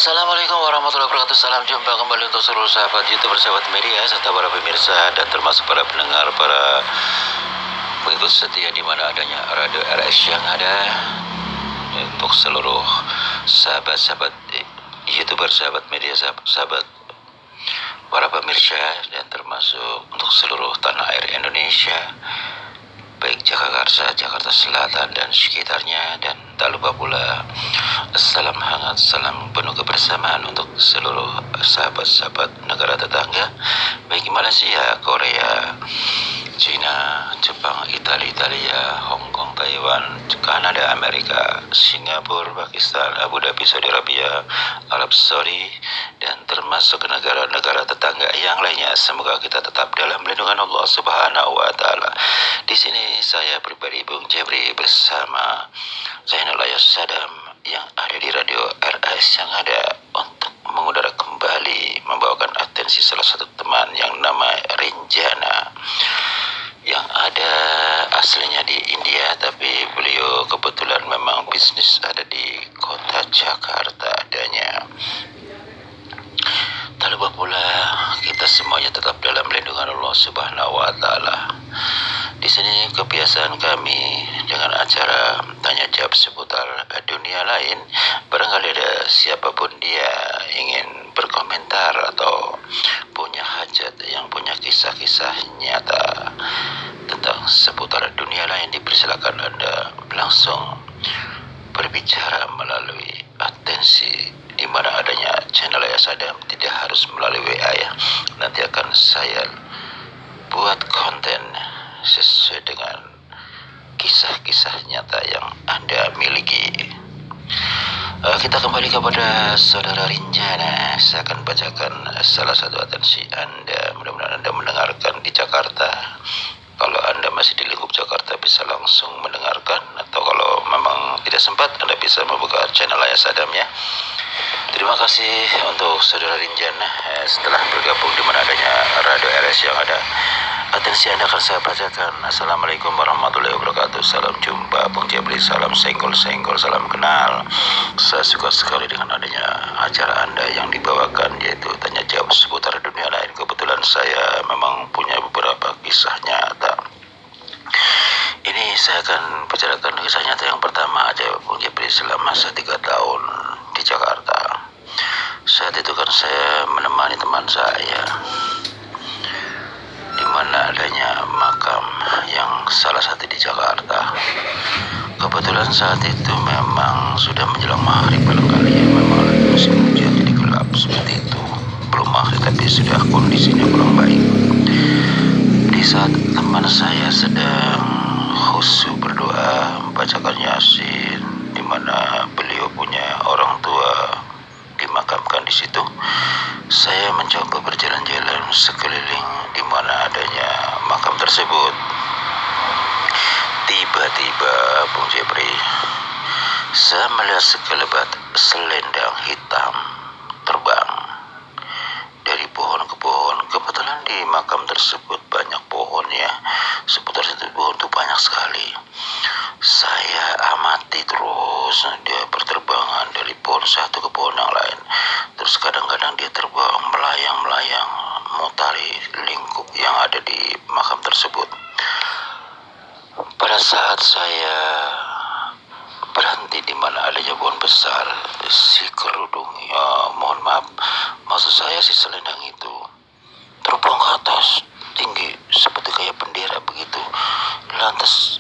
Assalamualaikum warahmatullahi wabarakatuh. Salam jumpa kembali untuk seluruh sahabat YouTube, sahabat media, serta para pemirsa dan termasuk para pendengar, para pengikut setia di mana adanya radio RS yang ada. Untuk seluruh sahabat-sahabat YouTuber, sahabat media, sahabat para pemirsa dan termasuk untuk seluruh tanah air Indonesia, baik Jakarta, Jakarta Selatan dan sekitarnya, dan tak lupa pula salam hangat, salam penuh kebersamaan untuk seluruh sahabat-sahabat negara tetangga, baik Malaysia, Korea, Cina, Jepang, Italia, Hong Kong, Taiwan, Kanada, Amerika, Singapura, Pakistan, Abu Dhabi, Saudi Arabia, Arab Saudi, dan termasuk negara-negara tetangga yang lainnya. Semoga kita tetap dalam lindungan Allah Subhanahu wa Ta'ala. Di sini saya pribadi Bung Jebri bersama Zainul Ayas Sadam yang ada di radio RS yang ada untuk mengudara kembali, membawakan atensi salah satu teman yang nama Rinjana, yang ada aslinya di India, tapi beliau kebetulan memang bisnis ada di kota Jakarta adanya. Tak lupa pula kita semuanya tetap dalam lindungan Allah Subhanahu wa Ta'ala. Di sini kebiasaan kami dengan acara tanya jawab seputar dunia lain. Barangkali ada siapapun dia ingin berkomentar atau punya hajat, yang punya kisah-kisah nyata tentang seputar dunia lain, dipersilakan Anda langsung berbicara melalui atensi di mana adanya channel Ayas Adam, tidak harus melalui WA ya. Nanti akan saya buat konten sesuai dengan kisah-kisah nyata yang Anda miliki. Kita kembali kepada saudara Rinjana. Saya akan bacakan salah satu atensi Anda. Mudah-mudahan Anda mendengarkan di Jakarta. Kalau Anda masih di lingkup Jakarta bisa langsung mendengarkan, atau kalau memang tidak sempat Anda bisa membuka channel Ayas Adam ya. Terima kasih untuk saudara Rinjana setelah bergabung di mana adanya radio RS yang ada. Atensi Anda akan saya bacakan. Assalamualaikum warahmatullahi wabarakatuh. Salam jumpa Bung Jebri, salam senggol-senggol, salam kenal. Saya suka sekali dengan adanya acara Anda yang dibawakan, yaitu tanya jawab seputar dunia lain. Kebetulan saya memang punya beberapa kisah nyata. Ini saya akan bicarakan kisah nyata yang pertama aja, Bung Jebri. Selama 3 tahun di Jakarta, saat itu kan saya menemani teman saya di mana adanya makam yang salah satu di Jakarta. Kebetulan saat itu memang sudah menjelang maghrib, barangkali ya, memang lagi musim hujan jadi gelap seperti itu. Belum maghrib tapi sudah kondisinya kurang baik. Di saat teman saya sedang khusyuk berdoa membacakan Yasin, di mana beliau punya orang tua dimakamkan di situ, saya mencoba berjalan-jalan sekeliling di mana adanya makam tersebut. Tiba-tiba Bung Jebri, saya melihat sekelebat selendang hitam terbang dari pohon ke pohon. Kebetulan di makam tersebut banyak pohon ya, seputar situ pohon itu banyak sekali. Saya amati terus dia berterbangan dari pohon satu ke pohon yang lain. Terus kadang-kadang dia terbang melayang-melayang mutari lingkup yang ada di makam tersebut. Pada saat saya berhenti di mana adanya pohon besar, si kerudung, ya mohon maaf, maksud saya si selendang itu terbang ke atas tinggi seperti kayak bendera begitu. Lantas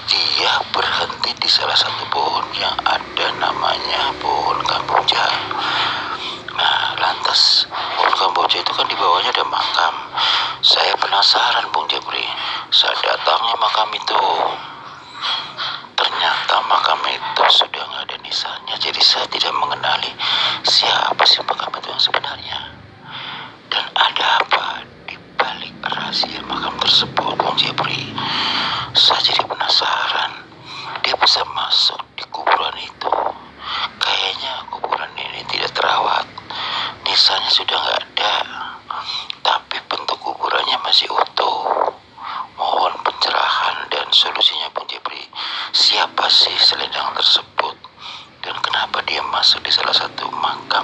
dia berhenti di salah satu pohon yang ada namanya pohon kamboja. Nah, lantas pohon kamboja itu kan di bawahnya ada makam. Saya penasaran Bung Jebri, saya datangi makam itu. Ternyata makam itu sudah nggak ada nisannya, jadi saya tidak mengenali siapa sih makam itu yang sebenarnya. Dan ada apa di balik rahasia makam tersebut, Bung Jebri? Saya jadi penasaran. Dia bisa masuk di kuburan itu. Kayaknya kuburan ini tidak terawat. Nisannya sudah nggak ada, tapi bentuk kuburannya masih utuh. Mohon pencerahan dan solusinya Bung Jebri. Siapa sih selendang tersebut? Dan kenapa dia masuk di salah satu makam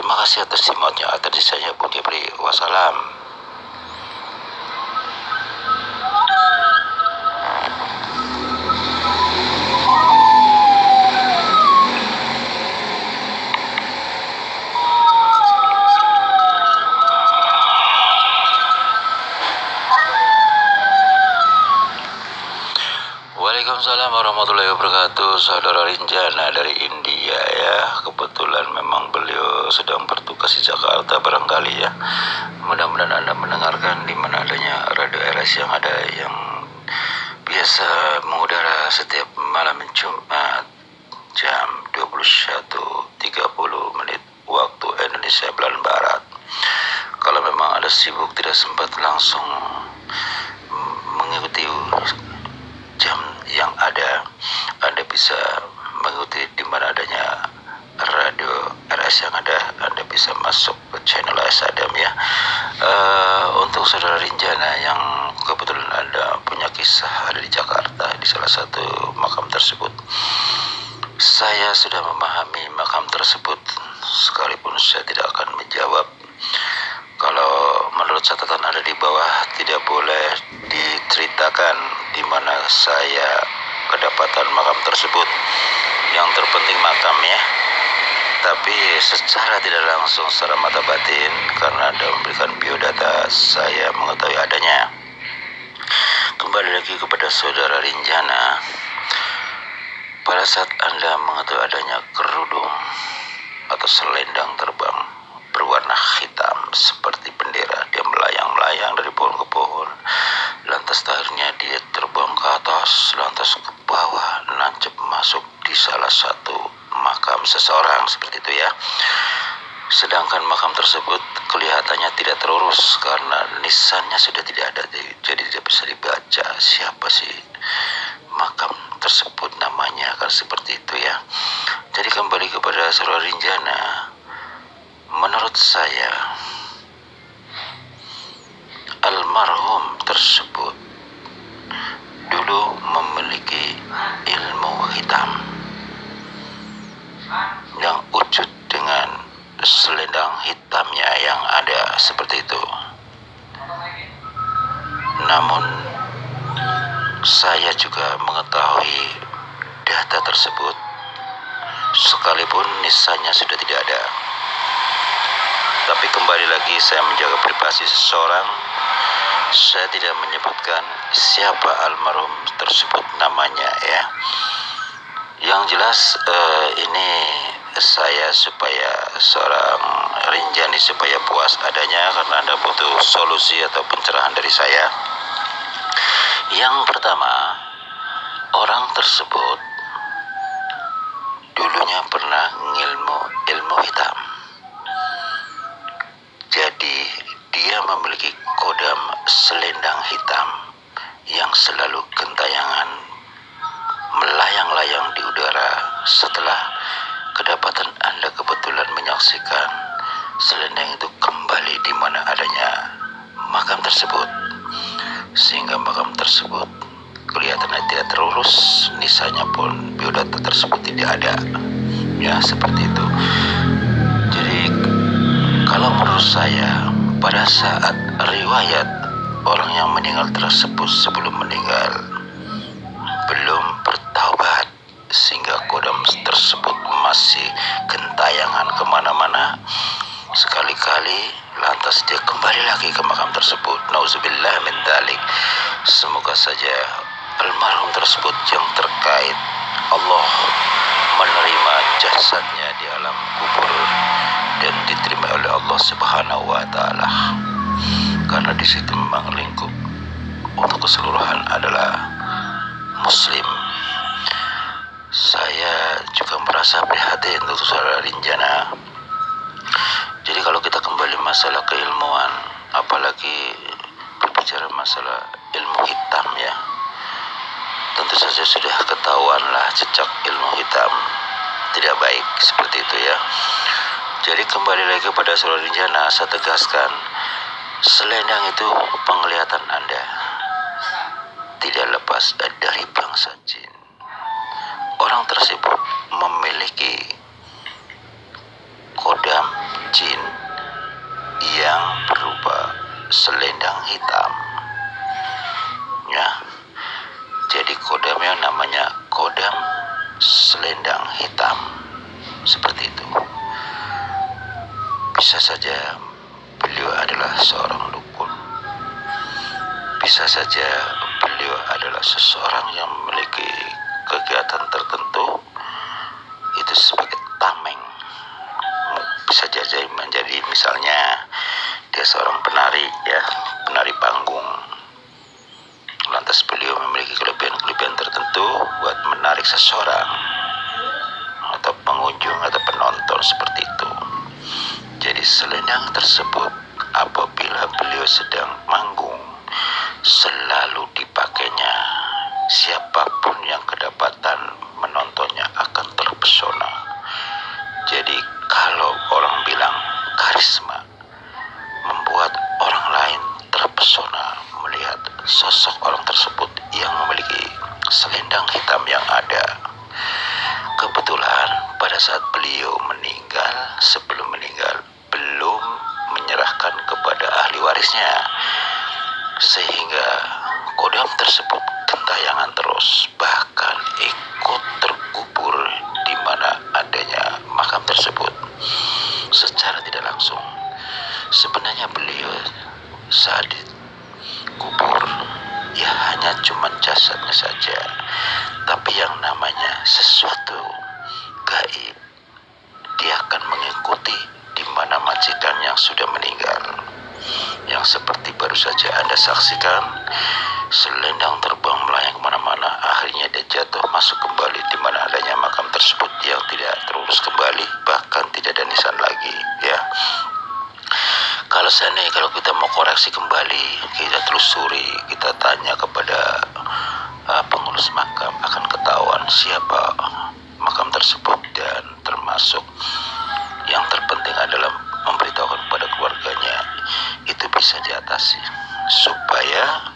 Terima kasih atas simaknya. Atas saya Bung Kipri. Wassalam. Waalaikumsalam warahmatullahi wabarakatuh. Saudara Rinjana dari India ya. Kebetulan memang beliau sedang bertugas di Jakarta barangkali ya. Mudah-mudahan Anda mendengarkan di mana adanya radio RS yang ada yang biasa mengudara setiap malam Jumat jam 21.30 waktu Indonesia Bagian Barat. Kalau memang ada sibuk tidak sempat langsung mengikuti jam yang ada, Anda bisa mengikuti di mana adanya radio RS yang ada. Anda bisa masuk ke channel AS Adam ya. Untuk saudara Rinjana yang kebetulan Anda punya kisah ada di Jakarta di salah satu makam tersebut, saya sudah memahami makam tersebut, sekalipun saya tidak akan menjawab. Kalau menurut catatan ada di bawah, tidak boleh diceritakan di mana saya kedapatan makam tersebut. Yang terpenting makam ya. Tapi secara tidak langsung, secara mata batin, karena Anda memberikan biodata, saya mengetahui adanya. Kembali lagi kepada saudara Rinjana. Pada saat Anda mengetahui adanya kerudung atau selendang terbang berwarna hitam seperti bendera, dia melayang-layang dari pohon ke pohon, lantas akhirnya dia terbang ke atas, lantas ke bawah, nancep masuk di salah satu makam seseorang, seperti itu ya. Sedangkan makam tersebut kelihatannya tidak terurus karena nisannya sudah tidak ada, jadi tidak bisa dibaca siapa sih makam tersebut namanya, kan seperti itu ya. Jadi kembali kepada saudara Rinjana, menurut saya almarhum tersebut dulu memiliki ilmu hitam yang wujud dengan selendang hitamnya yang ada seperti itu. Namun saya juga mengetahui data tersebut sekalipun nisannya sudah tidak ada. Tapi kembali lagi, saya menjaga privasi seseorang. Saya tidak menyebutkan siapa almarhum tersebut namanya ya. Yang jelas ini saya supaya seorang Rinjani supaya puas adanya, karena Anda butuh solusi atau pencerahan dari saya. Yang pertama, orang tersebut dulunya pernah ilmu hitam. Jadi dia memiliki kodam selendang hitam yang selalu gentayangan melayang-layang di udara. Setelah kedapatan Anda kebetulan menyaksikan selendang itu kembali di mana adanya makam tersebut, sehingga makam tersebut kelihatannya tidak terurus, nisanya pun biodata tersebut tidak ada ya, seperti itu. Jadi kalau menurut saya, pada saat riwayat orang yang meninggal tersebut sebelum meninggal belum bertaubat, sehingga kodam tersebut masih gentayangan kemana-mana, sekali-kali lantas dia kembali lagi ke makam tersebut. Nauzubillah min dzalik. Semoga saja almarhum tersebut yang terkait Allah menerima jasadnya di alam kubur dan diterima oleh Allah Subhanahu wa taala. Karena di situ memang lingkup untuk keseluruhan adalah muslim. Saya juga merasa prihatin untuk saudara Rinjana. Jadi kalau kita kembali masalah keilmuan, apalagi berbicara masalah ilmu hitam ya, tentu saja sudah ketahuanlah jejak ilmu hitam tidak baik seperti itu ya. Jadi kembali lagi kepada saudara Rinjana, saya tegaskan, selendang itu penglihatan Anda tidak lepas dari bangsa jin. Orang tersebut memiliki kodam jin yang berupa selendang hitam. Ya, jadi kodam yang namanya kodam selendang hitam, seperti itu. Bisa saja beliau adalah seorang dukun, bisa saja beliau adalah seseorang yang memiliki kegiatan tertentu itu sebagai tameng. Bisa jadi menjadi misalnya dia seorang penari, ya, penari panggung. Lantas beliau memiliki kelebihan-kelebihan tertentu buat menarik seseorang atau pengunjung atau penonton, seperti itu. Jadi selendang tersebut apabila beliau sedang manggung selalu dipakainya. Siapapun yang kedapatan menontonnya akan terpesona. Jadi kalau orang bilang karisma, membuat orang lain terpesona melihat sosok orang tersebut yang memiliki selendang hitam yang ada. Kebetulan pada saat beliau meninggal, sebelum meninggal belum menyerahkan kepada ahli warisnya, sehingga kodam tersebut gentayangan terus, bahkan ikut terkubur di mana adanya makam tersebut secara tidak langsung. Sebenarnya beliau saat dikubur ya hanya cuma jasadnya saja, tapi yang namanya sesuatu gaib dia akan mengikuti di mana majikan yang sudah meninggal, yang seperti baru saja Anda saksikan, selendang terbang melayang kemana-mana, akhirnya dia jatuh masuk kembali di mana adanya makam tersebut yang tidak terurus kembali, bahkan tidak ada nisan lagi, ya. Kalau seandainya kalau kita mau koreksi kembali, kita telusuri, kita tanya kepada pengurus makam, akan ketahuan siapa makam tersebut, dan termasuk yang terpenting adalah memberitahukan kepada keluarganya. Itu bisa diatasi supaya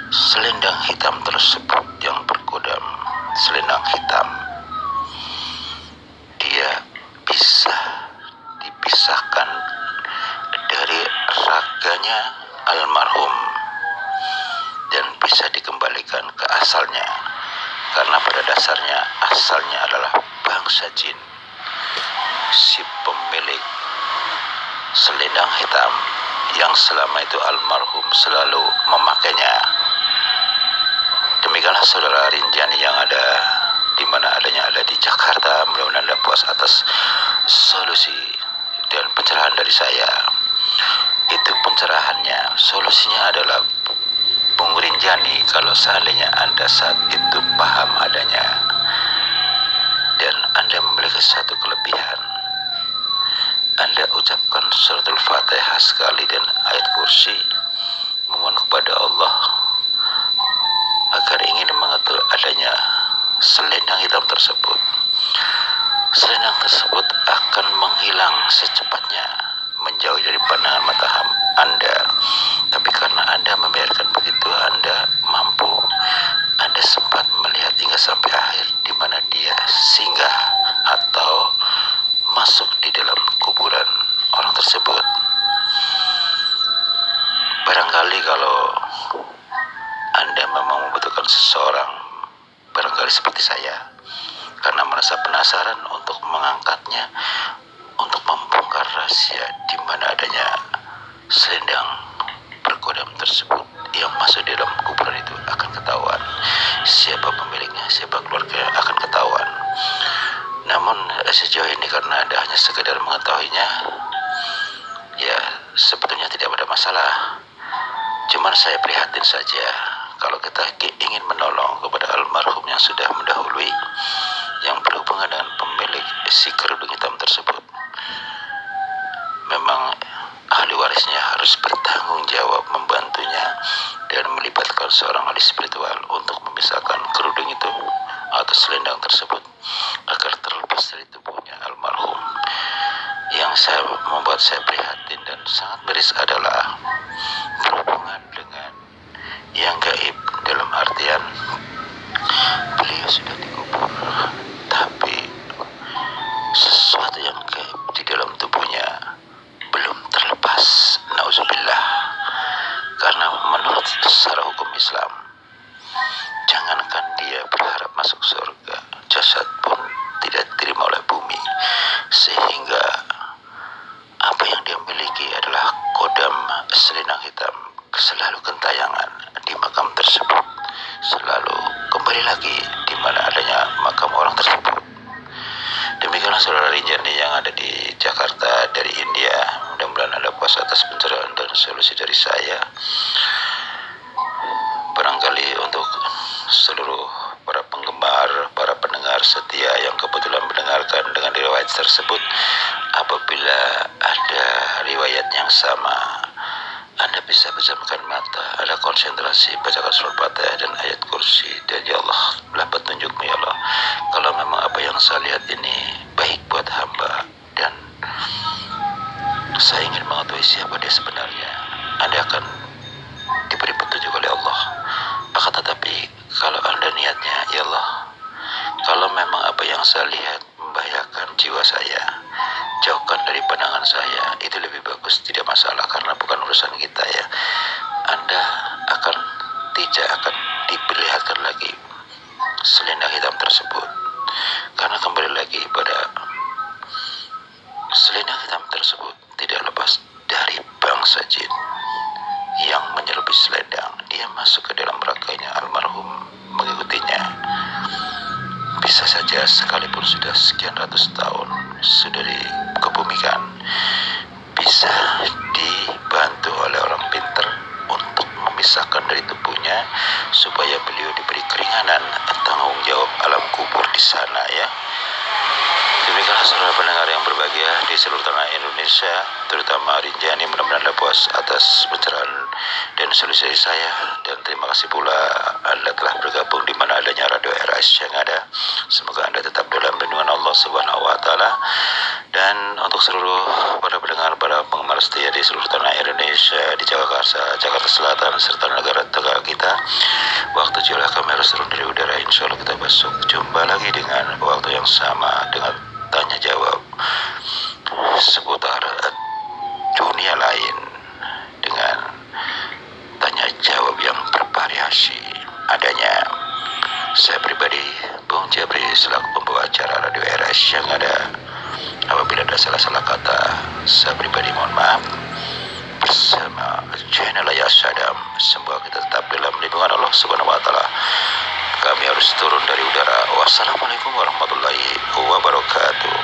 selendang hitam tersebut yang berkodam selendang hitam dia bisa dipisahkan dari raganya almarhum dan bisa dikembalikan ke asalnya, karena pada dasarnya asalnya adalah bangsa jin. Si pemilik selendang hitam yang selama itu almarhum selalu memakainya. Demikianlah saudara Rinjani yang ada di mana adanya ada di Jakarta. Mudah-mudahan Anda puas atas solusi dan pencerahan dari saya. Itu pencerahannya. Solusinya adalah Bung Rinjani, kalau seandainya Anda saat itu paham adanya dan Anda memiliki satu kelebihan, Anda ucapkan suratul Fatihah sekali dan ayat kursi, memohon kepada Allah agar ingin mengatur adanya selendang hitam tersebut. Selendang tersebut akan menghilang secepatnya, menjauh dari pandangan mata Anda. Tapi karena Anda membiarkan begitu, Anda mampu, Anda sempat melihat hingga sampai akhir di mana dia singgah atau masuk di dalam kuburan orang tersebut. Barangkali kalau Anda memang membutuhkan seseorang, barangkali seperti saya, karena merasa penasaran untuk mengangkatnya, untuk membongkar rahasia di mana adanya selendang berkodam tersebut yang masuk di dalam kuburan itu, akan ketahuan siapa pemiliknya, siapa keluarga, akan ketahuan. Namun sejauh ini karena Anda hanya sekedar mengetahuinya, ya sebetulnya tidak ada masalah. Cuman saya prihatin saja kalau kita ingin menolong kepada almarhum yang sudah mendahului, yang berhubungan dengan pemilik si kerudung hitam tersebut. Memang ahli warisnya harus bertanggung jawab membantunya dan melibatkan seorang ahli spiritual untuk memisahkan kerudung itu atau selendang tersebut agar terlepas dari tubuhnya almarhum. Yang membuat saya prihatin dan sangat miris adalah berhubungan dengan yang gaib, dalam artian beliau sudah dikubur, tapi masuk surga. Jasad pun tidak diterima oleh bumi, sehingga apa yang dia miliki adalah kodam selendang hitam selalu gentayangan di makam tersebut, selalu kembali lagi di mana adanya makam orang tersebut. Demikianlah saudara Rinjani yang ada di Jakarta dari India. Mudah-mudahan Anda puas atas pencerahan dan solusi dari saya. Barangkali untuk seluruh para penggemar, para pendengar setia yang kebetulan mendengarkan dengan riwayat tersebut, apabila ada riwayat yang sama, Anda bisa pejamkan mata, ada konsentrasi, bacakan surah Fatihah dan ayat kursi, dan ya Allah, belah petunjukmu ya Allah. Kalau memang apa yang saya lihat ini baik buat hamba dan saya ingin mengetahui siapa dia sebenarnya, Anda akan diberi petunjuk oleh Allah. Akan tetapi kalau Anda niatnya, ya Allah, kalau memang apa yang saya lihat membahayakan jiwa saya, jauhkan dari pandangan saya, itu lebih bagus, tidak masalah, karena bukan urusan kita ya. Anda tidak akan diperlihatkan lagi selendang hitam tersebut, karena kembali lagi pada selendang hitam tersebut tidak lepas dari bangsa jin yang menyerupi selendang. Dia masuk ke dalam raganya almarhum, mengikutinya. Bisa saja sekalipun sudah sekian ratus tahun sudah dikebumikan, bisa dibantu oleh orang pintar untuk memisahkan dari tubuhnya supaya beliau diberi keringanan tanggung jawab alam kubur di sana ya. Demikianlah saudara pendengar yang berbahagia di seluruh tanah Indonesia, terutama Rinjani. Mudah-mudahan Anda puas atas pencerahan dan solusi saya, dan terima kasih pula Anda telah bergabung di mana adanya Radio RS yang ada. Semoga Anda tetap dalam lindungan Allah Subhanahu wa taala. Dan untuk seluruh para pendengar, para penggemar setia di seluruh tanah Indonesia, di Jakarta Selatan serta negara tetangga kita, waktu jualah kami harus turun dari udara. Insya Allah kita besok jumpa lagi dengan waktu yang sama dengan tanya jawab seputar dunia lain, dengan tanya jawab yang bervariasi. Adanya saya pribadi, Bung Jabri, selaku pembawa acara Radio RS yang ada. Apabila ada salah-salah kata, saya pribadi mohon maaf. Bersama channel Ayah Sadam, semoga kita tetap dalam lindungan Allah Subhanahu wa taala. Kami harus turun dari udara. Wassalamualaikum warahmatullahi wabarakatuh.